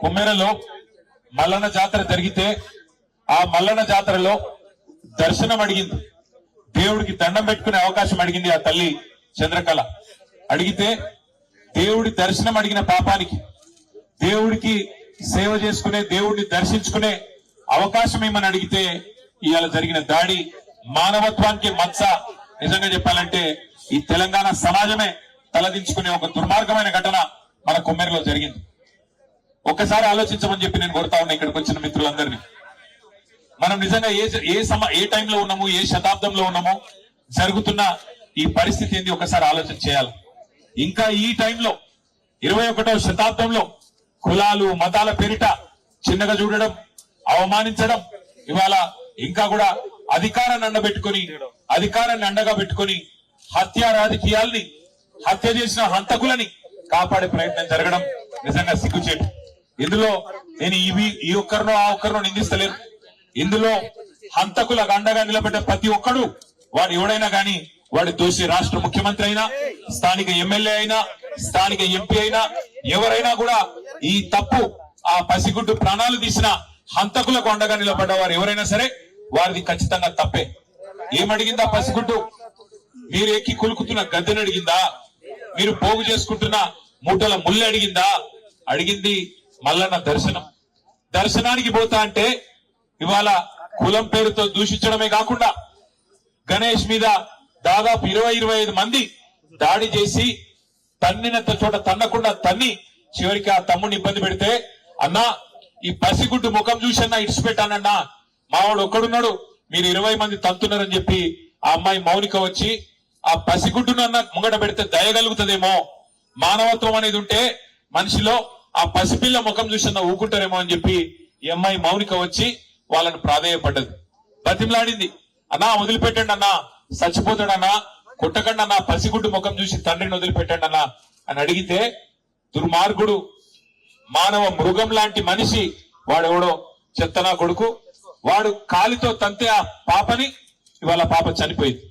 కుమ్మెరలో మల్లన్న జాతర జరిగితే ఆ మల్లన్న జాతరలో దర్శనం అడిగింది, దేవుడికి దండం పెట్టుకునే అవకాశం అడిగింది ఆ తల్లి చంద్రకళ. అడిగితే దేవుడి దర్శనం అడిగిన పాపానికి, దేవుడికి సేవ చేసుకునే, దేవుడిని దర్శించుకునే అవకాశం ఏమని అడిగితే ఇవాళ జరిగిన దాడి మానవత్వానికి మచ్చ. నిజంగా చెప్పాలంటే ఈ తెలంగాణ సమాజమే తలదించుకునే ఒక దుర్మార్గమైన ఘటన మన కుమ్మెరలో జరిగింది. ఒక్కసారి ఆలోచించమని చెప్పి నేను కోరుతా ఉన్నా ఇక్కడికి వచ్చిన మిత్రులందరినీ. మనం నిజంగా ఏ టైంలో ఉన్నాము, ఏ శతాబ్దంలో ఉన్నాము, జరుగుతున్న ఈ పరిస్థితి ఏంది ఒకసారి ఆలోచన చేయాలి. ఇంకా ఈ టైంలో 21వ శతాబ్దంలో కులాలు మతాల పేరిట చిన్నగా చూడడం, అవమానించడం, ఇవాళ ఇంకా కూడా అధికారాన్ని అండగా పెట్టుకొని హత్య రాజకీయాల్ని, హత్య చేసిన హంతకులని కాపాడే ప్రయత్నం జరగడం నిజంగా సిగ్గుచేటు. ఇందులో నేను ఈ ఒక్కరినో ఆ ఒక్కరినో నిందిస్తలేను. ఇందులో హంతకులకు అండగా నిలబెట్టే ప్రతి ఒక్కడు, వాడు ఎవడైనా గాని, వాడి దోషి రాష్ట్ర ముఖ్యమంత్రి అయినా, స్థానిక ఎమ్మెల్యే అయినా, స్థానిక ఎంపీ అయినా, ఎవరైనా కూడా ఈ తప్పు, ఆ పసిగుడ్డు ప్రాణాలు తీసిన హంతకులకు అండగా నిలబడ్డ వారు ఎవరైనా సరే వారిది ఖచ్చితంగా తప్పే. ఏమడిగిందా పసిగుడ్డు? మీరు ఎక్కి కులుకుతున్న గద్దెని అడిగిందా? మీరు పోగు చేసుకుంటున్న మూటల ముళ్ళు అడిగిందా? అడిగింది మల్లన్న దర్శనం. దర్శనానికి పోతా అంటే ఇవాళ కులం పేరుతో దూషించడమే కాకుండా గణేష్ మీద దాదాపు 20-25 మంది దాడి చేసి తన్నినంత చోట తన్నకుండా తన్ని చివరికి ఆ తమ్ముడిని ఇబ్బంది పెడితే, అన్నా ఈ పసిగుడ్డు ముఖం చూసన్నా ఇడిచిపెట్టానన్నా, మావాడు ఒక్కడున్నాడు, మీరు 20 మంది తంతున్నారని చెప్పి ఆ అమ్మాయి మౌనిక వచ్చి ఆ పసిగుడ్డునన్నా ముంగట పెడితే దయగలుగుతుందేమో, మానవత్వం అనేది ఉంటే మనిషిలో ఆ పసిపిల్ల ముఖం చూసన్నా ఊకుంటారేమో అని చెప్పి ఈ అమ్మాయి మౌనిక వచ్చి వాళ్ళని ప్రాధేయపడ్డది, బతిమలాడింది. అన్నా వదిలిపెట్టండి అన్నా, చచ్చిపోతాడన్నా, కొట్టకండి అన్నా, పసిగుడ్డు ముఖం చూసి తండ్రిని వదిలిపెట్టండి అన్నా అని అడిగితే, దుర్మార్గుడు, మానవ మృగం లాంటి మనిషి వాడెవడో చెత్తనా కొడుకు, వాడు కాలితో తంతే ఆ పాపని, ఇవాళ పాప చనిపోయింది.